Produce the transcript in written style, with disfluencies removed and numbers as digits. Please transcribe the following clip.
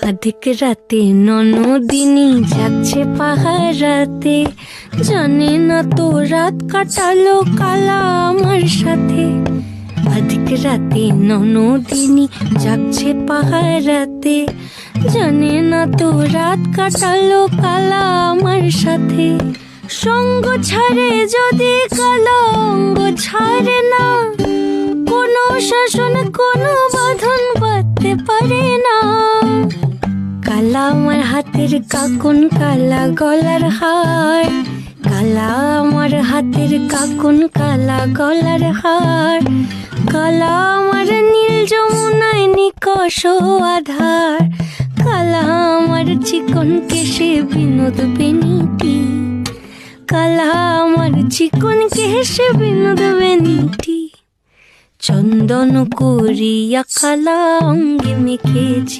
আধিক রাতে ননদিনী যাচ্ছে পাহারাতে, জানে না তো রাত কাটালো কালা আমার সাথে। আধিক রাতে ননদিনী যাচ্ছে পাহারাতে, জানে না তো রাত কাটালো কালা আমার সাথে। সঙ্গ ছাড়ে যদি কালা অঙ্গ ছাড়ে না, কোনো শাসন কোনো বাঁধন বাঁধতে পারে না। কালা আমার হাতের কাকুন কালা গলার হার, কালা আমার হাতের কাকুন কালা গলার হার। কালা আমার নীল যমুনায় নিকষ আধার, কালা আমার চিকন কেশে বিনোদ বেনিটি, কালা আমার চিকন কেশে বিনোদ বেনিটি। চন্দন করিয়া কালা অঙ্গে মেখেছি,